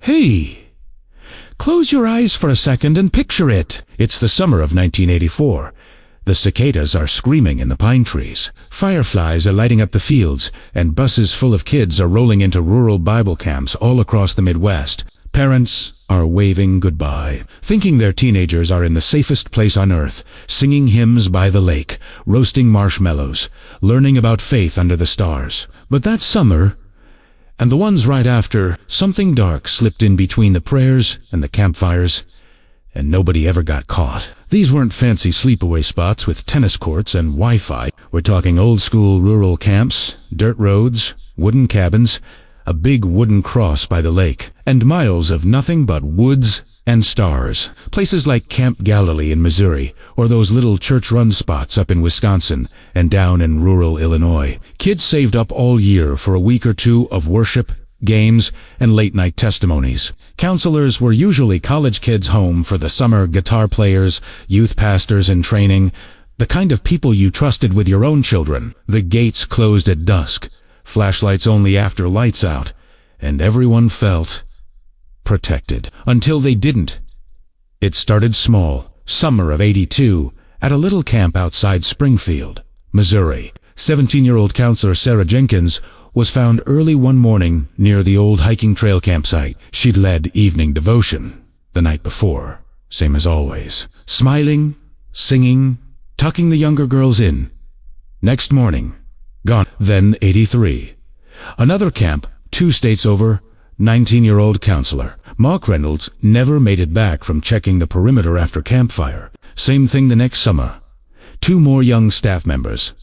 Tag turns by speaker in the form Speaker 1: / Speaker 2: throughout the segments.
Speaker 1: Hey, close your eyes for a second and picture it. It's the summer of 1984. The cicadas are screaming in the pine trees. Fireflies are lighting up the fields, and buses full of kids are rolling into rural Bible camps all across the Midwest. Parents are waving goodbye, thinking their teenagers are in the safest place on earth, singing hymns by the lake, roasting marshmallows, learning about faith under the stars. But that summer, and the ones right after, something dark slipped in between the prayers and the campfires, and nobody ever got caught. These weren't fancy sleepaway spots with tennis courts and Wi-Fi. We're talking old-school rural camps, dirt roads, wooden cabins, a big wooden cross by the lake, and miles of nothing but woods and stars. Places like Camp Galilee in Missouri, or those little church-run spots up in Wisconsin and down in rural Illinois. Kids saved up all year for a week or two of worship, games, and late-night testimonies. Counselors were usually college kids home for the summer, guitar players, youth pastors in training, the kind of people you trusted with your own children. The gates closed at dusk, flashlights only after lights out, and everyone felt protected. Until they didn't. It started small, summer of '82, at a little camp outside Springfield, Missouri. 17-year-old counselor Sarah Jenkins was found early one morning near the old hiking trail campsite. She'd led evening devotion the night before, same as always. Smiling, singing, tucking the younger girls in. Next morning, gone. Then '83. Another camp, 2 states over, 19-year-old counselor Mark Reynolds never made it back from checking the perimeter after campfire. Same thing the next summer. 2 more young staff members.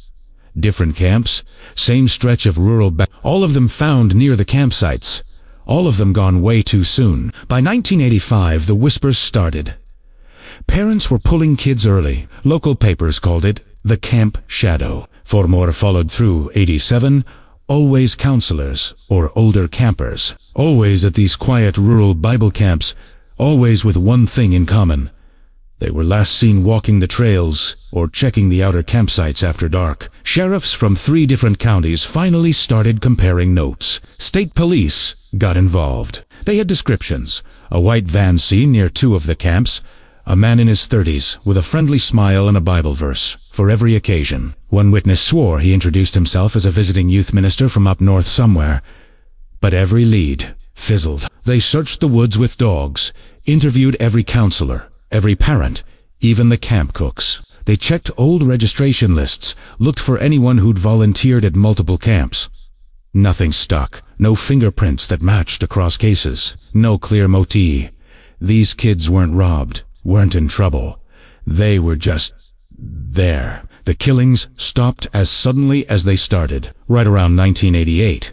Speaker 1: Different camps, same stretch of rural all of them found near the campsites. All of them gone way too soon. By 1985, the whispers started. Parents were pulling kids early. Local papers called it the Camp Shadow. 4 more followed through. '87, always counselors or older campers. Always at these quiet rural Bible camps, always with one thing in common. They were last seen walking the trails or checking the outer campsites after dark. Sheriffs from 3 different counties finally started comparing notes. State police got involved. They had descriptions. A white van seen near 2 of the camps. A man in his 30s with a friendly smile and a Bible verse for every occasion. One witness swore he introduced himself as a visiting youth minister from up north somewhere. But every lead fizzled. They searched the woods with dogs, interviewed every counselor, every parent, even the camp cooks. They checked old registration lists, looked for anyone who'd volunteered at multiple camps. Nothing stuck. No fingerprints that matched across cases. No clear motif. These kids weren't robbed, weren't in trouble. They were just there. The killings stopped as suddenly as they started, right around 1988.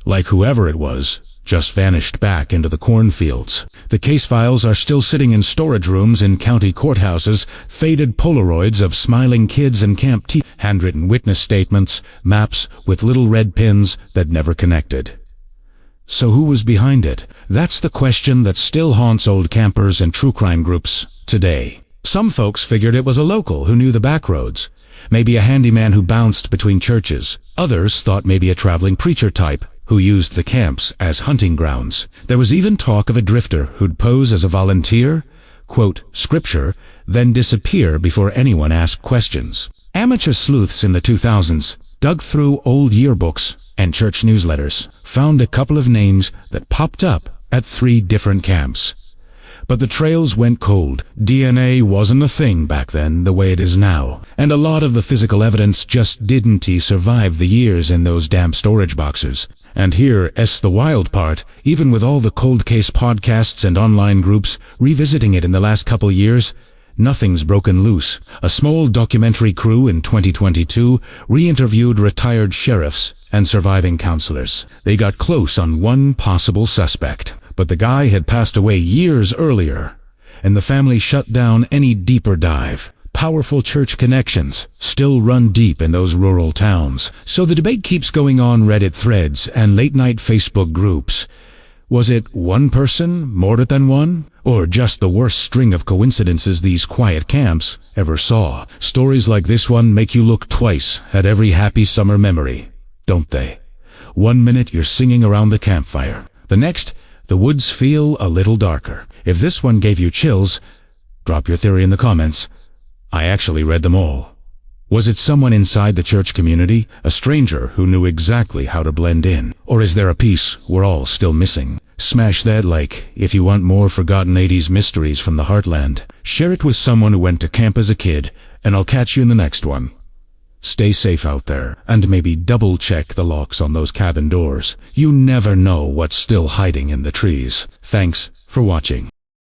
Speaker 1: Like whoever it was, just vanished back into the cornfields. The case files are still sitting in storage rooms in county courthouses, faded Polaroids of smiling kids and camp handwritten witness statements, maps with little red pins that never connected. So who was behind it? That's the question that still haunts old campers and true crime groups today. Some folks figured it was a local who knew the back roads, maybe a handyman who bounced between churches. Others thought maybe a traveling preacher type who used the camps as hunting grounds. There was even talk of a drifter who'd pose as a volunteer, quote scripture, then disappear before anyone asked questions. Amateur sleuths in the 2000s dug through old yearbooks and church newsletters, found a couple of names that popped up at 3 different camps. But the trails went cold. DNA wasn't a thing back then the way it is now, and a lot of the physical evidence just didn't survive the years in those damp storage boxes. And here's the wild part, even with all the cold case podcasts and online groups revisiting it in the last couple years, nothing's broken loose. A small documentary crew in 2022 re-interviewed retired sheriffs and surviving counselors. They got close on one possible suspect, but the guy had passed away years earlier, and the family shut down any deeper dive. Powerful church connections still run deep in those rural towns. So the debate keeps going on Reddit threads and late-night Facebook groups. Was it one person, more than one, or just the worst string of coincidences these quiet camps ever saw? Stories like this one make you look twice at every happy summer memory, don't they? One minute you're singing around the campfire. The next, The woods feel a little darker. If this one gave you chills, drop your theory in the comments. I actually read them all. Was it someone inside the church community, a stranger who knew exactly how to blend in? Or is there a piece we're all still missing? Smash that like if you want more forgotten 80s mysteries from the heartland. Share it with someone who went to camp as a kid, and I'll catch you in the next one. Stay safe out there, and maybe double-check the locks on those cabin doors. You never know what's still hiding in the trees. Thanks for watching.